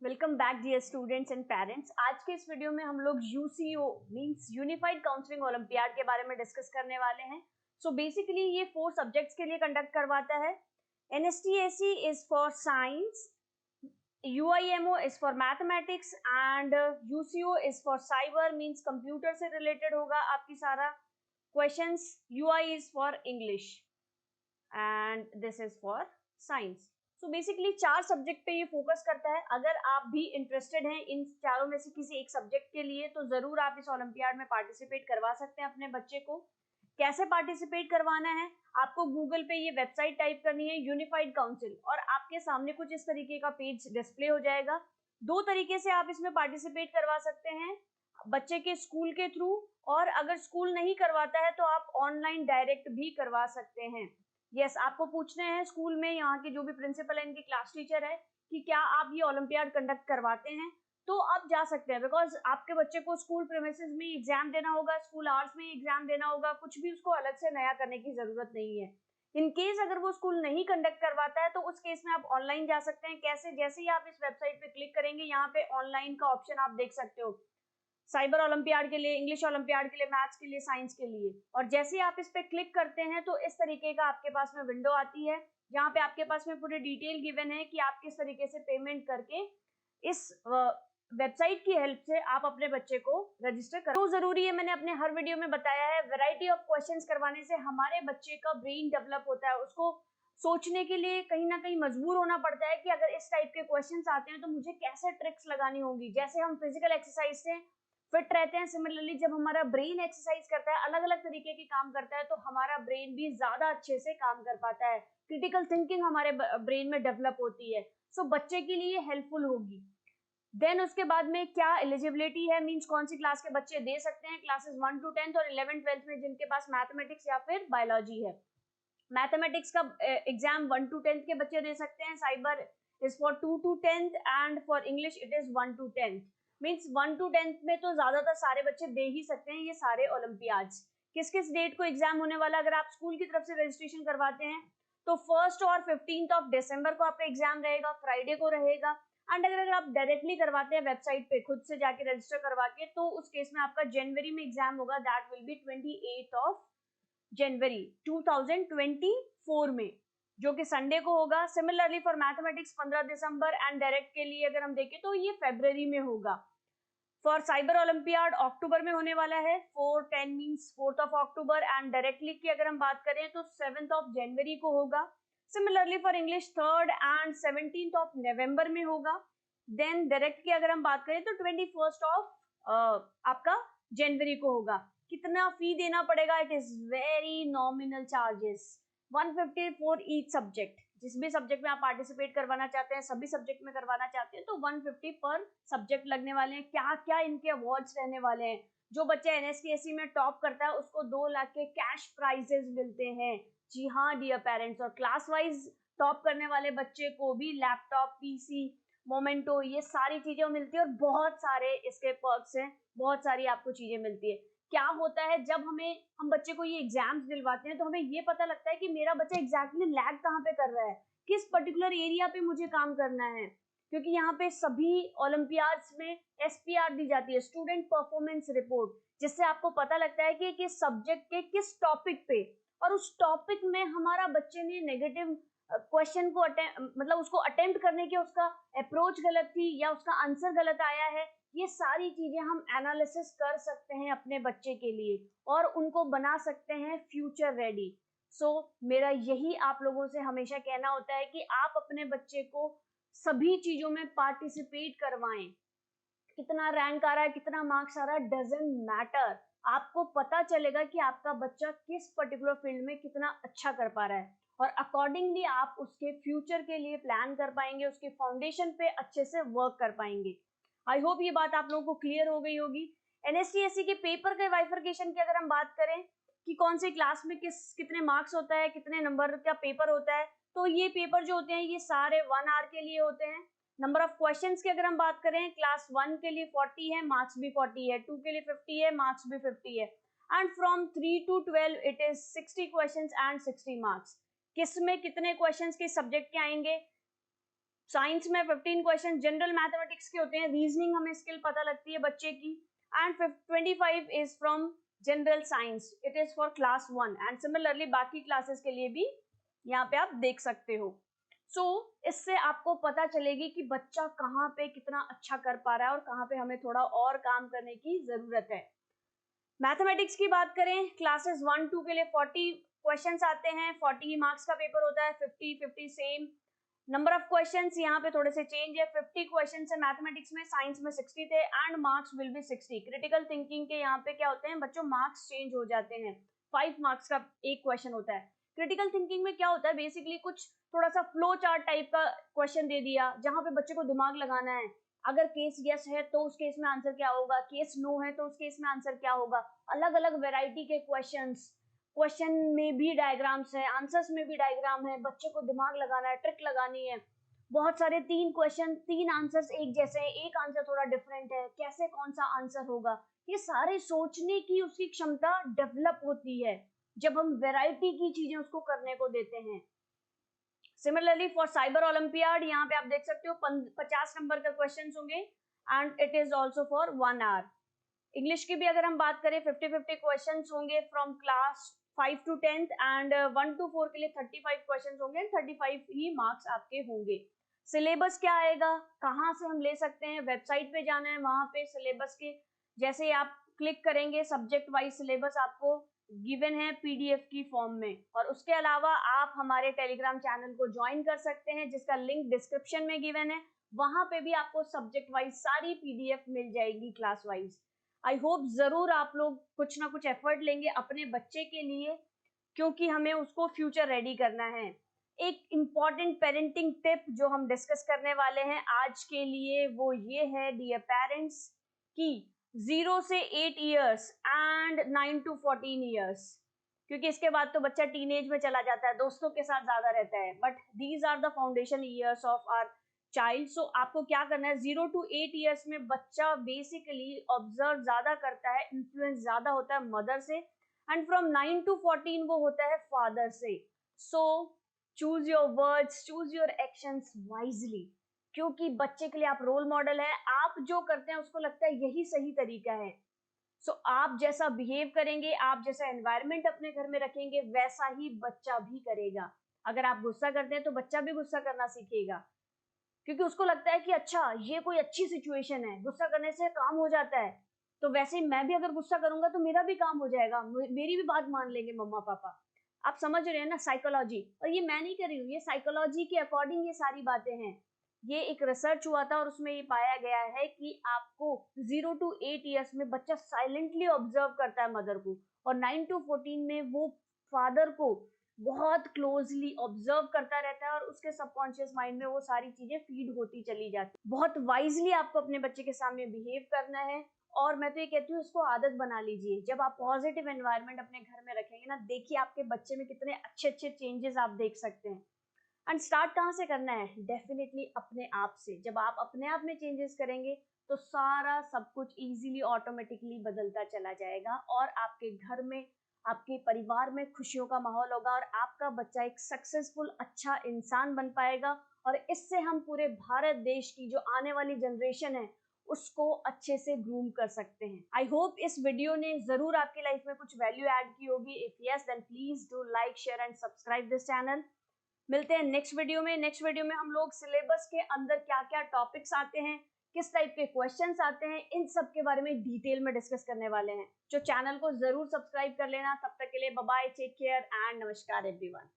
Welcome back dear students and parents. आज के इस वीडियो में हम लोग UCO means unified counselling olympiad के बारे में डिस्कस करने वाले हैं। सो बेसिकली ये 4 सब्जेक्ट्स के लिए कंडक्ट करवाता है। NSTSE is for science, UIMO is for mathematics and UCO is for cyber means computer से रिलेटेड होगा आपकी सारा questions. UI is for English and this is for science. So basically 4 subject पे ये फोकस करता है। अगर आप भी इंटरेस्टेड हैं इन चारों में से किसी एक सब्जेक्ट के लिए तो जरूर आप इस ओलंपियाड में पार्टिसिपेट करवा सकते हैं अपने बच्चे को। कैसे पार्टिसिपेट करवाना है, आपको गूगल पे ये वेबसाइट टाइप करनी है यूनिफाइड काउंसिल और आपके सामने कुछ इस तरीके का पेज डिस्प्ले हो जाएगा। 2 तरीके से आप इसमें पार्टिसिपेट करवा सकते हैं, बच्चे के स्कूल के थ्रू, और अगर स्कूल नहीं करवाता है तो आप ऑनलाइन डायरेक्ट भी करवा सकते हैं। यस, आपको पूछने हैं स्कूल में यहाँ के जो भी प्रिंसिपल है, इनकी क्लास टीचर है, कि क्या आप ये ओलंपियाड कंडक्ट करवाते हैं, तो आप जा सकते हैं। बिकॉज आपके बच्चे को स्कूल प्रीमिसेस में एग्जाम देना होगा, स्कूल आवर्स में एग्जाम देना होगा, कुछ भी उसको अलग से नया करने की जरूरत नहीं है। इन केस अगर वो स्कूल नहीं कंडक्ट करवाता है तो उस केस में आप ऑनलाइन जा सकते हैं। कैसे? जैसे ही आप इस वेबसाइट पे क्लिक करेंगे, यहाँ पे ऑनलाइन का ऑप्शन आप देख सकते हो, साइबर ओलंपियाड के लिए, इंग्लिश ओलंपियाड के लिए, मैथ्स के लिए, साइंस के लिए। और जैसे ही आप इस पे क्लिक करते हैं तो इस तरीके का आपके पास में विंडो आती है, जहाँ पे आपके पास में पूरी डिटेल गिवन है कि आप किस तरीके से पेमेंट करके इस वेबसाइट की हेल्प से आप अपने बच्चे को रजिस्टर कर। तो जरूरी है, मैंने अपने हर वीडियो में बताया है, वैरायटी ऑफ क्वेश्चंस करवाने से हमारे बच्चे का ब्रेन डेवलप होता है। उसको सोचने के लिए कहीं ना कहीं मजबूर होना पड़ता है कि अगर इस टाइप के क्वेश्चंस आते हैं तो मुझे कैसे ट्रिक्स लगानी होगी। जैसे हम फिजिकल एक्सरसाइज से फिट रहते हैं, सिमिलरली जब हमारा ब्रेन एक्सरसाइज करता है, अलग अलग तरीके के काम करता है, तो हमारा ब्रेन भी ज्यादा अच्छे से काम कर पाता है। क्रिटिकल थिंकिंग हमारे ब्रेन में डेवलप होती है। सो बच्चे के लिए हेल्पफुल होगी। देन उसके बाद में क्या एलिजिबिलिटी है, मींस कौन सी क्लास के बच्चे दे सकते हैं। क्लासेस 1 to 10 और 11 12 में जिनके पास मैथमेटिक्स या फिर बायोलॉजी है। मैथमेटिक्स का एग्जाम 1 to 10 के बच्चे दे सकते हैं, cyber is for 2 to 10 and for English it is 1 to 10। Means 1 to 10 में तो ज्यादातर सारे बच्चे दे ही सकते हैं ये सारे ओलंपियाड्स। किस किस डेट को एग्जाम होने वाला, अगर आप स्कूल की तरफ से रजिस्ट्रेशन करवाते हैं तो 1 और 15 दिसंबर को आपका एग्जाम रहेगा, फ्राइडे को रहेगा। एंड अगर आप डायरेक्टली करवाते हैं वेबसाइट पे खुद से जाके रजिस्टर करवा के, तो उस केस में आपका जनवरी में एग्जाम होगा, दैट विल बी 28 जनवरी 2024 में, जो कि संडे को होगा। Similarly for mathematics 15 December and direct के लिए अगर हम देखें तो ये फरवरी में होगा। फॉर साइबर ओलंपियाड अक्टूबर में होने वाला है, 4-10 मींस 4 अक्टूबर एंड डायरेक्टली की अगर हम बात करें तो 7 जनवरी को होगा। सिमिलरली फॉर इंग्लिश 3 एंड 17 नवंबर में होगा। देन डायरेक्ट की अगर हम बात करें तो 21 आपका जनवरी को होगा। कितना फी देना पड़ेगा? It is very nominal charges, 150 for each subject. जिस भी सब्जेक्ट में आप पार्टिसिपेट करवाना चाहते हैं, सभी सब्जेक्ट में करवाना चाहते हैं, तो 150 पर सब्जेक्ट लगने वाले हैं। क्या क्या इनके अवार्ड्स रहने वाले हैं, जो बच्चा एनएसटीएसी में टॉप करता है उसको 2 लाख के कैश प्राइजेस मिलते हैं। जी हाँ डियर पेरेंट्स, और क्लास वाइज टॉप करने वाले बच्चे को भी लैपटॉप, पीसी, मोमेंटो, ये सारी चीजें मिलती है और बहुत सारे इसके पर्क्स हैं, बहुत सारी आपको चीजें मिलती है। क्या होता है, जब हम बच्चे को ये एग्जाम्स दिलवाते हैं तो हमें ये पता लगता है कि मेरा बच्चा एग्जैक्टली लैग कहाँ पे कर रहा है, किस पर्टिकुलर एरिया पे मुझे काम करना है। क्योंकि यहाँ पे सभी ओलंपियाड्स में एसपीआर दी जाती है, स्टूडेंट परफॉर्मेंस रिपोर्ट, जिससे आपको पता लगता है कि किस सब्जेक्ट के किस टॉपिक पे, और उस टॉपिक में हमारा बच्चे ने नेगेटिव क्वेश्चन को मतलब उसको अटेम्प्ट करने की उसका अप्रोच गलत थी या उसका आंसर गलत आया है। ये सारी चीजें हम एनालिसिस कर सकते हैं अपने बच्चे के लिए और उनको बना सकते हैं फ्यूचर रेडी। सो मेरा यही आप लोगों से हमेशा कहना होता है कि आप अपने बच्चे को सभी चीजों में पार्टिसिपेट करवाएं। कितना रैंक आ रहा है, कितना मार्क्स आ रहा है, डजंट मैटर। आपको पता चलेगा कि आपका बच्चा किस पर्टिकुलर फील्ड में कितना अच्छा कर पा रहा है और अकॉर्डिंगली आप उसके फ्यूचर के लिए प्लान कर पाएंगे, उसके फाउंडेशन पे अच्छे से वर्क कर पाएंगे। आई होप ये बात आप लोगों को क्लियर हो गई होगी। एनएसटीएससी के पेपर के बाइफरकेशन की अगर हम बात करें कि कौन से क्लास में कितने मार्क्स होता है, कितने नंबर का पेपर होता है, तो ये पेपर जो होते हैं ये सारे 1 आवर के लिए होते हैं। नंबर ऑफ क्वेश्चंस की अगर हम बात करें, क्लास 1 के लिए 40 है, मार्क्स भी 40 है, 2 के लिए 50 है, मार्क्स भी 50 है, and from 3 to 12 it is 60 questions and 60 marks. किस में कितने क्वेश्चंस किस सब्जेक्ट के आएंगे? साइंस में 15 क्वेश्चन जनरल मैथमेटिक्स के होते हैं, रीजनिंग हमें स्किल पता लगती है बच्चे की, and 25 is from general science, it is for class 1 and similarly बाकी क्लासेस के लिए भी यहाँ पे आप देख सकते हो। सो इससे आपको पता चलेगी कि बच्चा कहाँ पे कितना अच्छा कर पा रहा है और कहाँ पे हमें थोड़ा और काम करने की जरूरत है। मैथमेटिक्स की बात करें, क्लासेस 1-2 के लिए 40 क्वेश्चंस आते हैं, 40 मार्क्स का पेपर होता है, 50 सेम। नंबर ऑफ क्वेश्चंस यहाँ पे थोड़े से चेंज है, 50 क्वेश्चंस है मैथमेटिक्स में, साइंस में 60 थे and marks will be 60। Critical thinking के यहाँ पे क्या होते हैं बच्चों, मार्क्स चेंज हो जाते हैं, 5 मार्क्स का एक क्वेश्चन होता है। क्रिटिकल थिंकिंग में क्या होता है, बेसिकली कुछ थोड़ा सा फ्लो चार्ट टाइप का क्वेश्चन दे दिया जहां पे बच्चे को दिमाग लगाना है, अगर केस यस है तो उस केस में आंसर क्या होगा, केस नो है तो उस केस में आंसर क्या होगा, अलग अलग वेराइटी के क्वेश्चंस, क्वेश्चन में भी डायग्राम्स है, आंसर्स में भी डायग्राम है, बच्चे को दिमाग लगाना है, ट्रिक लगानी है, बहुत सारे 3 क्वेश्चन 3 आंसर्स एक जैसे हैं, एक आंसर थोड़ा डिफरेंट है, कैसे कौन सा आंसर होगा, ये सारे सोचने की उसकी क्षमता डेवलप होती है जब हम वैरायटी की चीजें उसको करने को देते हैं। सिमिलरली फॉर साइबर ओलंपियाड यहाँ पे आप देख सकते हो 50 नंबर का क्वेश्चन होंगे and it is also for 1 hour. English की भी अगर हम बात करें 50 क्वेश्चन होंगे फ्रॉम क्लास 5 to 10th एंड 1 to 4 के लिए 35 क्वेश्चन होंगे, 35 ही मार्क्स आपके होंगे। सिलेबस क्या आएगा, कहाँ से हम ले सकते हैं, वेबसाइट पे जाना है, वहां पे सिलेबस के जैसे आप क्लिक करेंगे सब्जेक्ट वाइज सिलेबस आपको गिवन है पीडीएफ की फॉर्म में, और उसके अलावा आप हमारे टेलीग्राम चैनल को ज्वाइन कर सकते हैं जिसका लिंक डिस्क्रिप्शन में गिवन है, वहां पे भी आपको सब्जेक्ट वाइज सारी पीडीएफ मिल जाएगी क्लास वाइज। आई होप जरूर आप लोग कुछ ना कुछ एफर्ट लेंगे अपने बच्चे के लिए, क्योंकि हमें उसको फ्यूचर रेडी करना है। एक इम्पॉर्टेंट पेरेंटिंग टिप जो हम डिस्कस करने वाले हैं आज के लिए वो ये है डियर पेरेंट्स कि 0 से 8 ईयर्स एंड 9 to 14 ईयर्स, क्योंकि इसके बाद तो बच्चा टीनेज में चला जाता है, दोस्तों के साथ ज्यादा रहता है, but these are the foundation years of our child. So आपको क्या करना है, 0 to 8 ईयर्स में बच्चा बेसिकली ऑब्जर्व ज्यादा करता है, इन्फ्लुएंस ज्यादा होता है मदर से, एंड फ्रॉम 9 to 14 वो होता है फादर से। So choose your words, choose your actions wisely, क्योंकि बच्चे के लिए आप रोल मॉडल है, आप जो करते हैं उसको लगता है यही सही तरीका है। सो आप जैसा बिहेव करेंगे, आप जैसा एनवायरनमेंट अपने घर में रखेंगे, वैसा ही बच्चा भी करेगा। अगर आप गुस्सा करते हैं तो बच्चा भी गुस्सा करना सीखेगा, क्योंकि उसको लगता है कि अच्छा ये कोई अच्छी सिचुएशन है, गुस्सा करने से काम हो जाता है, तो वैसे ही मैं भी अगर गुस्सा करूंगा तो मेरा भी काम हो जाएगा, मेरी भी बात मान लेंगे मम्मा पापा। आप समझ रहे हैं ना साइकोलॉजी, और ये मैं नहीं कर रही हूँ, ये साइकोलॉजी के अकॉर्डिंग ये सारी बातें हैं। ये एक रिसर्च हुआ था और उसमें ये पाया गया है कि आपको 0 to 8 ईयर्स में बच्चा साइलेंटली ऑब्जर्व करता है मदर को, और 9 to 14 में वो फादर को बहुत क्लोजली ऑब्जर्व करता रहता है, और उसके सबकॉन्शियस माइंड में वो सारी चीजें फीड होती चली जाती है। बहुत वाइजली आपको अपने बच्चे के सामने बिहेव करना है, और मैं तो ये कहती हूँ इसको आदत बना लीजिए। जब आप पॉजिटिव एनवायरनमेंट अपने घर में रखेंगे ना, देखिए आपके बच्चे में कितने अच्छे अच्छे चेंजेस आप देख सकते हैं। एंड स्टार्ट कहाँ से करना है, डेफिनेटली अपने आप से। जब आप अपने आप में चेंजेस करेंगे तो सारा सब कुछ इजीली ऑटोमेटिकली बदलता चला जाएगा, और आपके घर में आपके परिवार में खुशियों का माहौल होगा, और आपका बच्चा एक सक्सेसफुल अच्छा इंसान बन पाएगा, और इससे हम पूरे भारत देश की जो आने वाली जनरेशन है उसको अच्छे से ग्रूम कर सकते हैं। आई होप इस वीडियो ने जरूर आपकी लाइफ में कुछ वैल्यू ऐड की होगी। If yes then please do like share and subscribe this channel. मिलते हैं नेक्स्ट वीडियो में। नेक्स्ट वीडियो में हम लोग सिलेबस के अंदर क्या क्या टॉपिक्स आते हैं, किस टाइप के क्वेश्चंस आते हैं, इन सब के बारे में डिटेल में डिस्कस करने वाले हैं। जो चैनल को जरूर सब्सक्राइब कर लेना। तब तक के लिए bye bye, take care and नमस्कार एवरीवन।